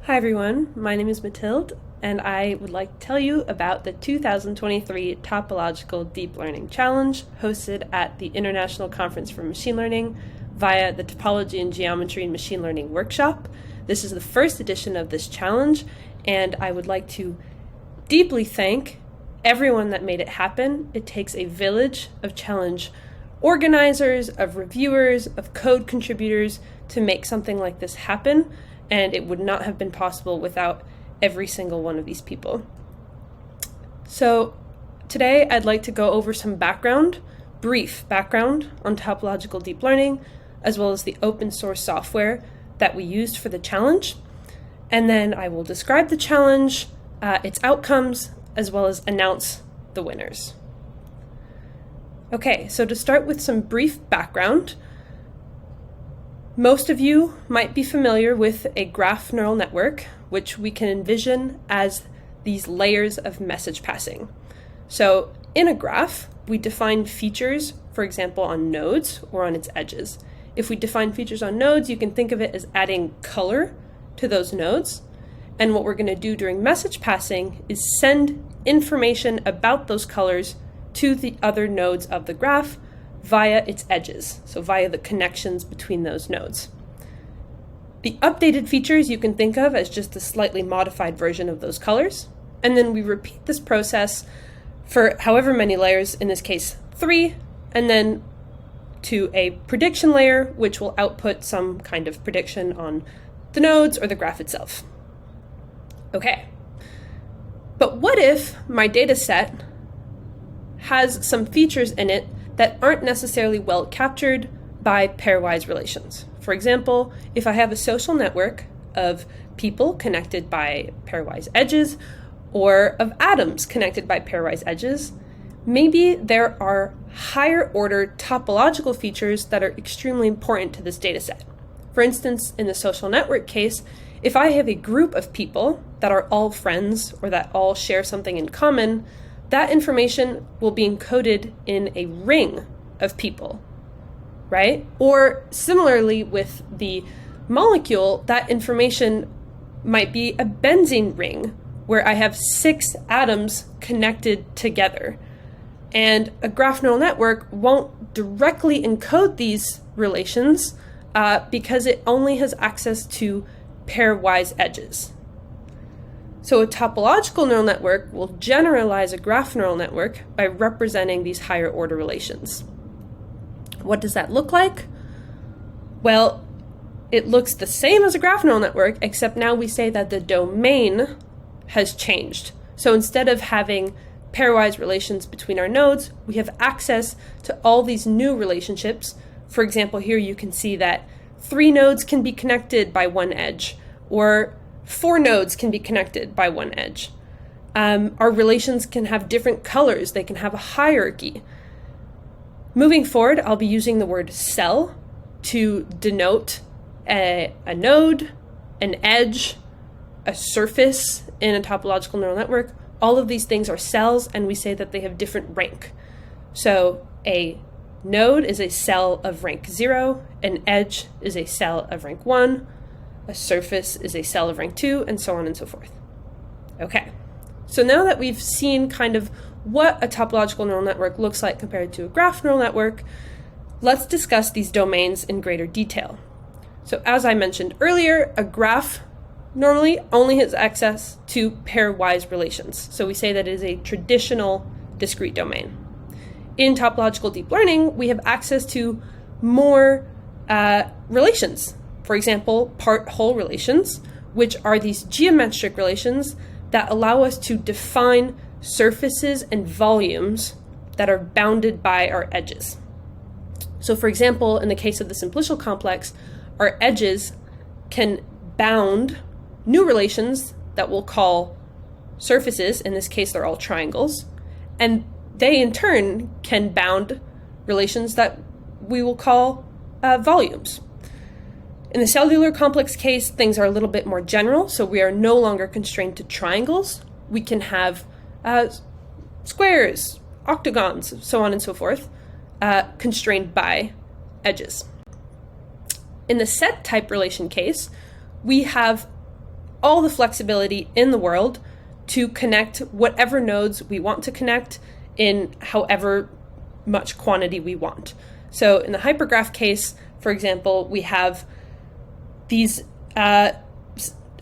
Hi everyone, my name is Mathilde, and I would like to tell you about the 2023 Topological Deep Learning Challenge hosted at the International Conference for Machine Learning via the Topology and Geometry and Machine Learning Workshop. This is the first edition of this challenge, and I would like to deeply thank everyone that made it happen. It takes a village of challenge organizers, of reviewers, of code contributors to make something like this happen. And it would not have been possible without every single one of these people. So today I'd like to go over some brief background on topological deep learning, as well as the open source software that we used for the challenge. And then I will describe the challenge, its outcomes, as well as announce the winners. Okay, so to start with some brief background, most of you might be familiar with a graph neural network, which we can envision as these layers of message passing. So in a graph, we define features, for example, on nodes or on its edges. If we define features on nodes, you can think of it as adding color to those nodes. And what we're going to do during message passing is send information about those colors to the other nodes of the graph via its edges, so via the connections between those nodes. The updated features you can think of as just a slightly modified version of those colors, and then we repeat this process for however many layers, in this case 3, and then to a prediction layer, which will output some kind of prediction on the nodes or the graph itself. Okay, but what if my data set has some features in it that aren't necessarily well captured by pairwise relations? For example, if I have a social network of people connected by pairwise edges, or of atoms connected by pairwise edges, maybe there are higher order topological features that are extremely important to this data set. For instance, in the social network case, if I have a group of people that are all friends or that all share something in common, that information will be encoded in a ring of people, right? Or similarly with the molecule, that information might be a benzene ring where I have 6 atoms connected together. And a graph neural network won't directly encode these relations because it only has access to pairwise edges. So a topological neural network will generalize a graph neural network by representing these higher order relations. What does that look like? Well, it looks the same as a graph neural network, except now we say that the domain has changed. So instead of having pairwise relations between our nodes, we have access to all these new relationships. For example, here you can see that 3 nodes can be connected by one edge, or 4 nodes can be connected by one edge. Our relations can have different colors. They can have a hierarchy. Moving forward, I'll be using the word cell to denote a node, an edge, a surface in a topological neural network. All of these things are cells, and we say that they have different rank. So a node is a cell of rank 0, an edge is a cell of rank 1, a surface is a cell of rank 2, and so on and so forth. Okay, so now that we've seen kind of what a topological neural network looks like compared to a graph neural network, let's discuss these domains in greater detail. So as I mentioned earlier, a graph normally only has access to pairwise relations. So we say that it is a traditional discrete domain. In topological deep learning, we have access to more relations. For example, part-whole relations, which are these geometric relations that allow us to define surfaces and volumes that are bounded by our edges. So for example, in the case of the simplicial complex, our edges can bound new relations that we'll call surfaces. In this case, they're all triangles. And they in turn can bound relations that we will call volumes. In the cellular complex case, things are a little bit more general, so we are no longer constrained to triangles. We can have squares, octagons, so on and so forth, constrained by edges. In the set type relation case, we have all the flexibility in the world to connect whatever nodes we want to connect in however much quantity we want. So in the hypergraph case, for example, we have these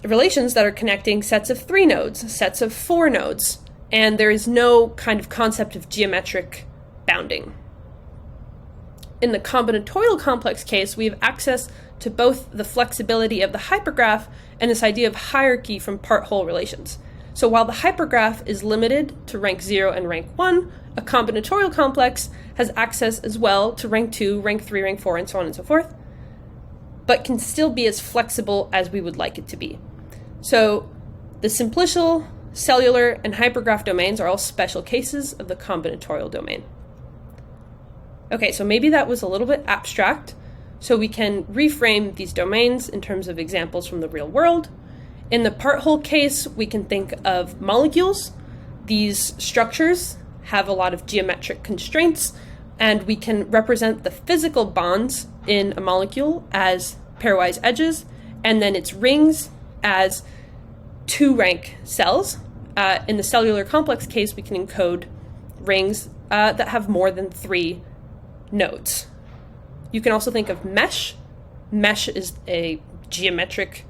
relations that are connecting sets of 3 nodes, sets of 4 nodes, and there is no kind of concept of geometric bounding. In the combinatorial complex case, we have access to both the flexibility of the hypergraph and this idea of hierarchy from part-whole relations. So while the hypergraph is limited to rank 0 and rank 1, a combinatorial complex has access as well to rank 2, rank 3, rank 4, and so on and so forth, but can still be as flexible as we would like it to be. So the simplicial, cellular, and hypergraph domains are all special cases of the combinatorial domain. Okay, so maybe that was a little bit abstract, so we can reframe these domains in terms of examples from the real world. In the part-whole case, we can think of molecules. These structures have a lot of geometric constraints, and we can represent the physical bonds in a molecule as pairwise edges, and then its rings as 2-rank cells. In the cellular complex case, we can encode rings that have more than 3 nodes. You can also think of mesh. Mesh is a geometric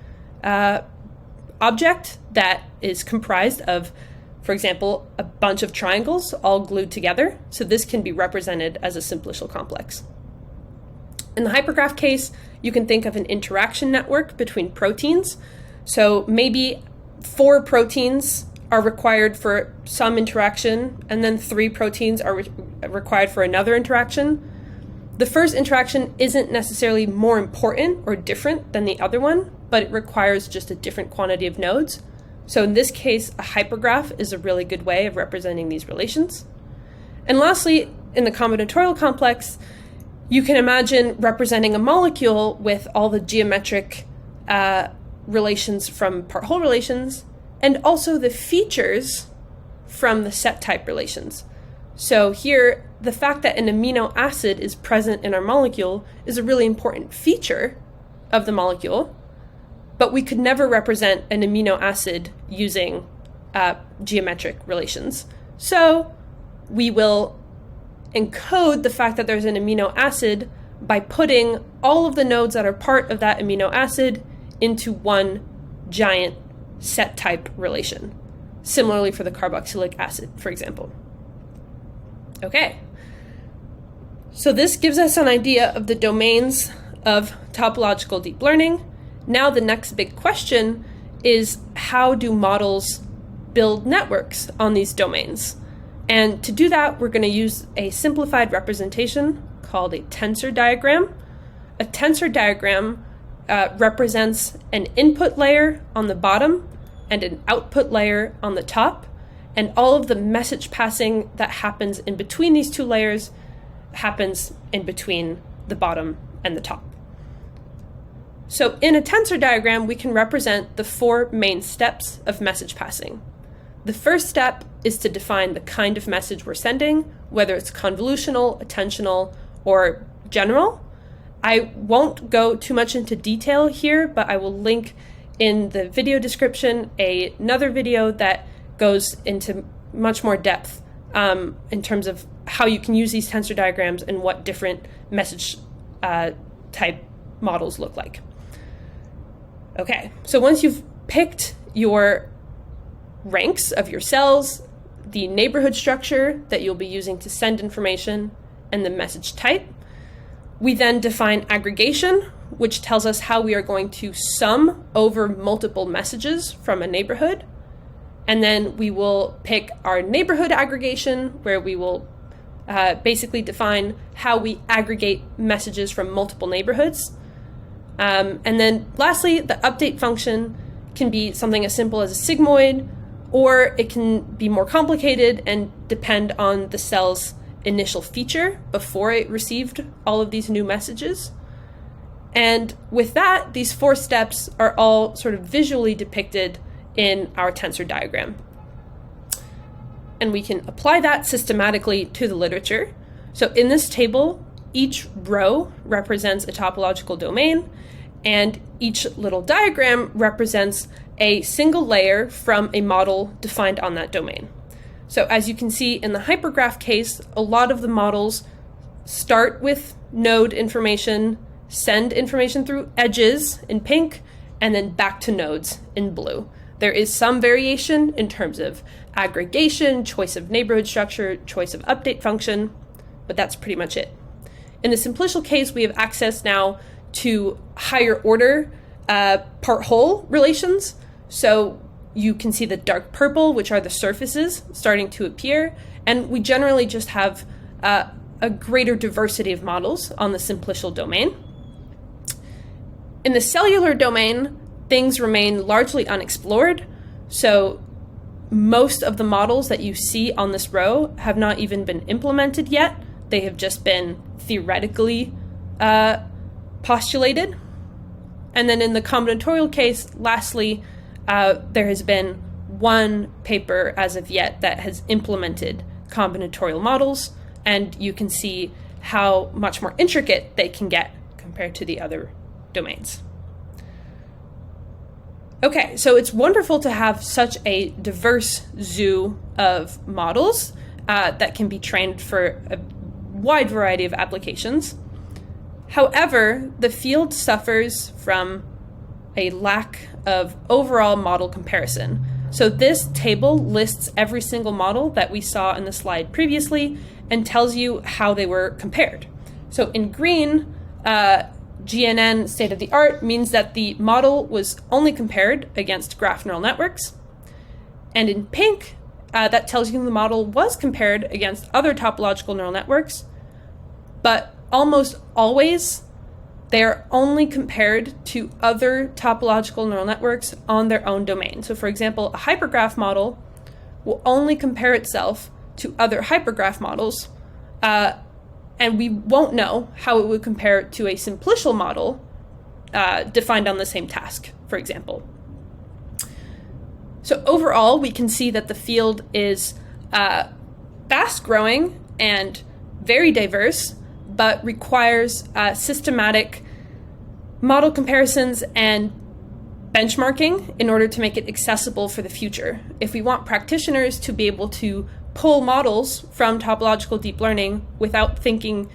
object that is comprised of, for example, a bunch of triangles all glued together. So this can be represented as a simplicial complex. In the hypergraph case, you can think of an interaction network between proteins. So maybe 4 proteins are required for some interaction, and then 3 proteins are required for another interaction. The first interaction isn't necessarily more important or different than the other one, but it requires just a different quantity of nodes. So in this case, a hypergraph is a really good way of representing these relations. And lastly, in the combinatorial complex, you can imagine representing a molecule with all the geometric relations from part-whole relations, and also the features from the set type relations. So here, the fact that an amino acid is present in our molecule is a really important feature of the molecule, but we could never represent an amino acid using geometric relations. So we will encode the fact that there's an amino acid by putting all of the nodes that are part of that amino acid into one giant set type relation. Similarly for the carboxylic acid, for example. Okay, so this gives us an idea of the domains of topological deep learning. Now the next big question is, how do models build networks on these domains? And to do that, we're going to use a simplified representation called a tensor diagram. A tensor diagram represents an input layer on the bottom and an output layer on the top, and all of the message passing that happens in between these 2 layers happens in between the bottom and the top. So in a tensor diagram, we can represent the 4 main steps of message passing. The first step is to define the kind of message we're sending, whether it's convolutional, attentional, or general. I won't go too much into detail here, but I will link in the video description another video that goes into much more depth in terms of how you can use these tensor diagrams and what different message type models look like. Okay, so once you've picked your ranks of your cells, the neighborhood structure that you'll be using to send information, and the message type, we then define aggregation, which tells us how we are going to sum over multiple messages from a neighborhood. And then we will pick our neighborhood aggregation, where we will basically define how we aggregate messages from multiple neighborhoods. And then lastly, the update function can be something as simple as a sigmoid, or it can be more complicated and depend on the cell's initial feature before it received all of these new messages. And with that, these 4 steps are all sort of visually depicted in our tensor diagram. And we can apply that systematically to the literature. So in this table, each row represents a topological domain, and each little diagram represents a single layer from a model defined on that domain. So as you can see in the hypergraph case, a lot of the models start with node information, send information through edges in pink, and then back to nodes in blue. There is some variation in terms of aggregation, choice of neighborhood structure, choice of update function, but that's pretty much it. In the simplicial case, we have access now to higher order part-whole relations. So you can see the dark purple, which are the surfaces starting to appear, and we generally just have a greater diversity of models on the simplicial domain. In the cellular domain, things remain largely unexplored, so most of the models that you see on this row have not even been implemented yet. They have just been theoretically postulated. And then in the combinatorial case, lastly, there has been one paper as of yet that has implemented combinatorial models, and you can see how much more intricate they can get compared to the other domains. Okay, so it's wonderful to have such a diverse zoo of models that can be trained for a wide variety of applications. However, the field suffers from a lack of overall model comparison. So this table lists every single model that we saw in the slide previously and tells you how they were compared. So in green, GNN state of the art means that the model was only compared against graph neural networks. And in pink, that tells you the model was compared against other topological neural networks, but almost always they are only compared to other topological neural networks on their own domain. So for example, a hypergraph model will only compare itself to other hypergraph models, and we won't know how it would compare to a simplicial model defined on the same task, for example. So overall, we can see that the field is fast growing and very diverse, but requires systematic model comparisons and benchmarking in order to make it accessible for the future. If we want practitioners to be able to pull models from topological deep learning without thinking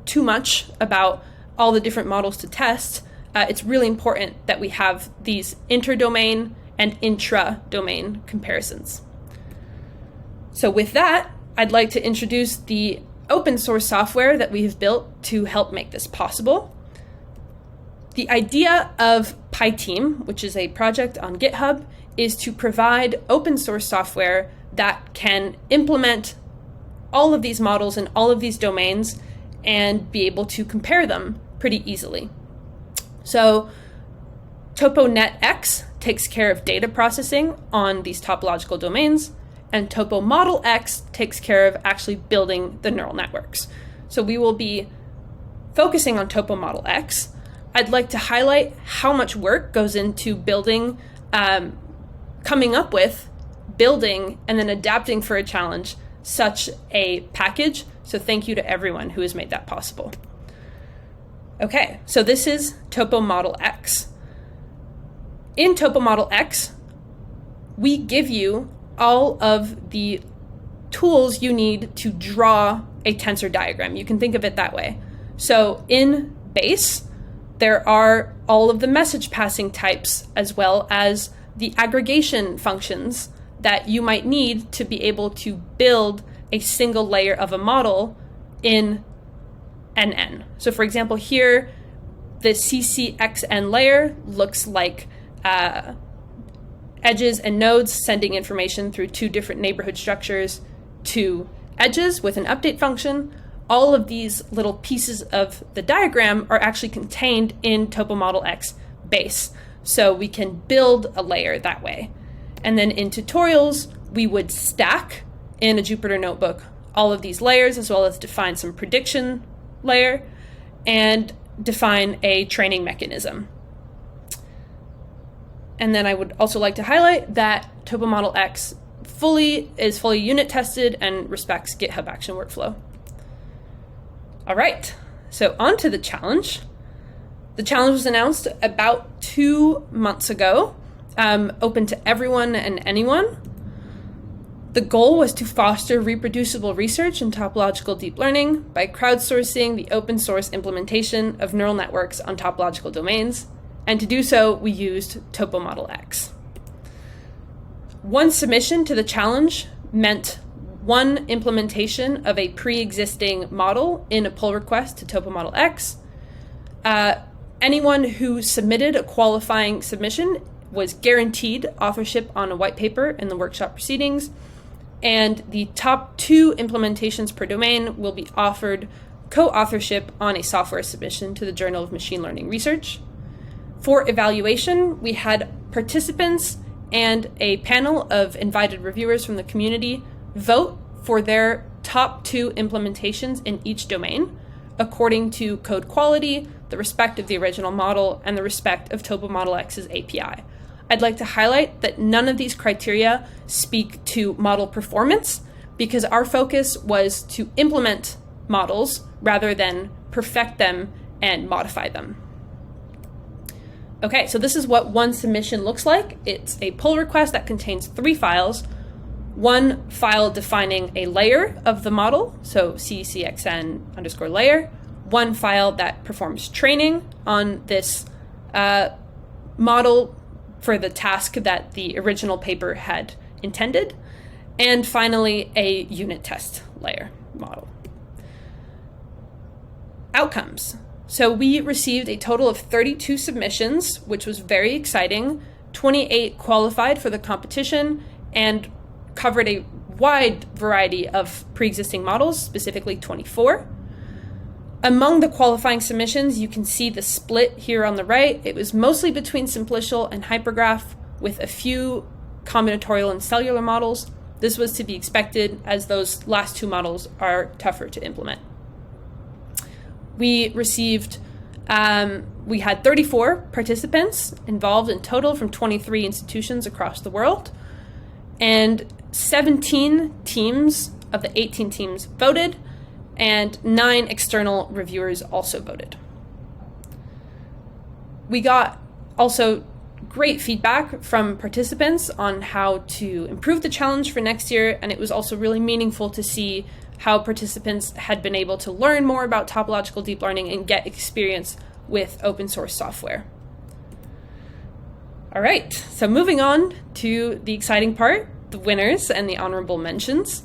too much about all the different models to test, it's really important that we have these interdomain and intra-domain comparisons. So with that, I'd like to introduce the open source software that we have built to help make this possible. The idea of PyTeam, which is a project on GitHub, is to provide open source software that can implement all of these models in all of these domains and be able to compare them pretty easily. So TopoNetX takes care of data processing on these topological domains, and TopoModelX takes care of actually building the neural networks. So we will be focusing on TopoModelX. I'd like to highlight how much work goes into building, coming up with, building, and then adapting for a challenge such a package. So thank you to everyone who has made that possible. Okay, so this is TopoModelX. In TopoModelX, we give you all of the tools you need to draw a tensor diagram. You can think of it that way. So in base, there are all of the message passing types as well as the aggregation functions that you might need to be able to build a single layer of a model in NN. So for example, here, the CCXN layer looks like edges and nodes sending information through two different neighborhood structures to edges with an update function. All of these little pieces of the diagram are actually contained in TopoModelX base. So we can build a layer that way. And then in tutorials, we would stack in a Jupyter notebook all of these layers, as well as define some prediction layer and define a training mechanism. And then I would also like to highlight that TopoModelX is fully unit tested and respects GitHub Action Workflow. All right, so on to the challenge. The The challenge was announced about 2 months ago, open to everyone and anyone. The goal was to foster reproducible research in topological deep learning by crowdsourcing the open source implementation of neural networks on topological domains, and to do so, we used TopoModelX. One submission to the challenge meant one implementation of a pre-existing model in a pull request to TopoModelX. Anyone who submitted a qualifying submission was guaranteed authorship on a white paper in the workshop proceedings, and the top 2 implementations per domain will be offered co-authorship on a software submission to the Journal of Machine Learning Research. For evaluation, we had participants and a panel of invited reviewers from the community vote for their top 2 implementations in each domain, according to code quality, the respect of the original model, and the respect of TopoModelX's API. I'd like to highlight that none of these criteria speak to model performance, because our focus was to implement models rather than perfect them and modify them. Okay, so this is what one submission looks like. It's a pull request that contains 3 files. One file defining a layer of the model, so CCXN_layer. One file that performs training on this model for the task that the original paper had intended. And finally, a unit test layer model. Outcomes. So we received a total of 32 submissions, which was very exciting. 28 qualified for the competition and covered a wide variety of pre-existing models, specifically 24. Among the qualifying submissions, you can see the split here on the right. It was mostly between simplicial and hypergraph, with a few combinatorial and cellular models. This was to be expected, as those last 2 models are tougher to implement. We had 34 participants involved in total from 23 institutions across the world, and 17 teams of the 18 teams voted, and 9 external reviewers also voted. We got also great feedback from participants on how to improve the challenge for next year, and it was also really meaningful to see how participants had been able to learn more about topological deep learning and get experience with open source software. All right, so moving on to the exciting part, the winners and the honorable mentions.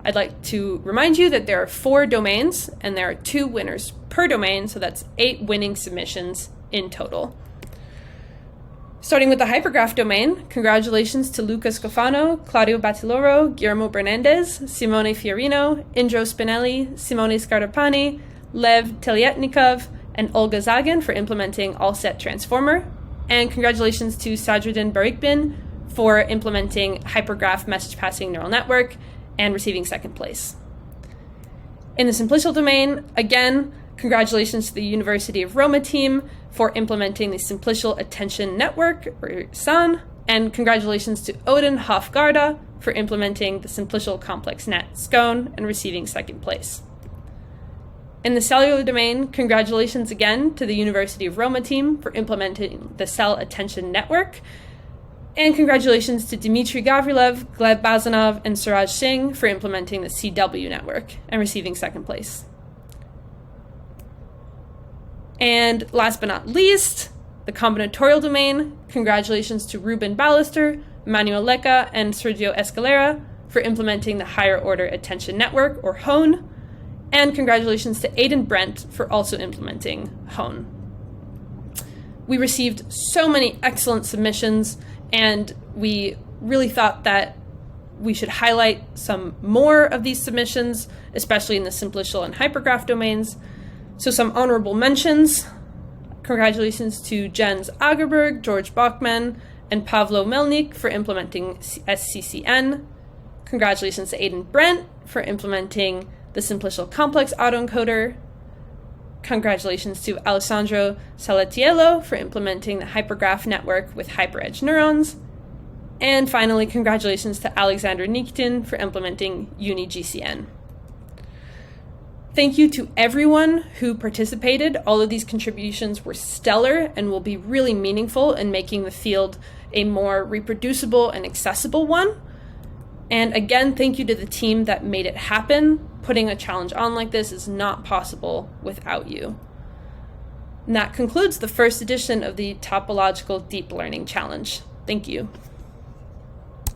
I'd like to remind you that there are 4 domains and there are 2 winners per domain, so that's 8 winning submissions in total. Starting with the hypergraph domain, congratulations to Luca Scofano, Claudio Battiloro, Guillermo Bernandez, Simone Fiorino, Indro Spinelli, Simone Scarpani, Lev Telietnikov, and Olga Zagin for implementing All-Set Transformer. And congratulations to Sadruddin Barikbin for implementing hypergraph message passing neural network and receiving 2nd place. In the simplicial domain, again, congratulations to the University of Roma team for implementing the Simplicial Attention Network, or SAN, and congratulations to Odin Hofgarda for implementing the Simplicial Complex Net SCONE and receiving 2nd place. In the cellular domain, congratulations again to the University of Roma team for implementing the Cell Attention Network, and congratulations to Dmitry Gavrilev, Gleb Bazanov, and Suraj Singh for implementing the CW network and receiving 2nd place. And last but not least, the combinatorial domain, congratulations to Ruben Ballister, Manuel Leca, and Sergio Escalera for implementing the Higher Order Attention Network, or HONE, and congratulations to Aidan Brent for also implementing HONE. We received so many excellent submissions, and we really thought that we should highlight some more of these submissions, especially in the simplicial and hypergraph domains. So some honorable mentions. Congratulations to Jens Agerberg, George Bachman, and Pavlo Melnik for implementing SCCN. Congratulations to Aidan Brent for implementing the simplicial complex autoencoder. Congratulations to Alessandro Salatiello for implementing the hypergraph network with hyperedge neurons. And finally, congratulations to Alexander Nikitin for implementing UniGCN. Thank you to everyone who participated. All of these contributions were stellar and will be really meaningful in making the field a more reproducible and accessible one. And again, thank you to the team that made it happen. Putting a challenge on like this is not possible without you. And that concludes the first edition of the Topological Deep Learning Challenge. Thank you.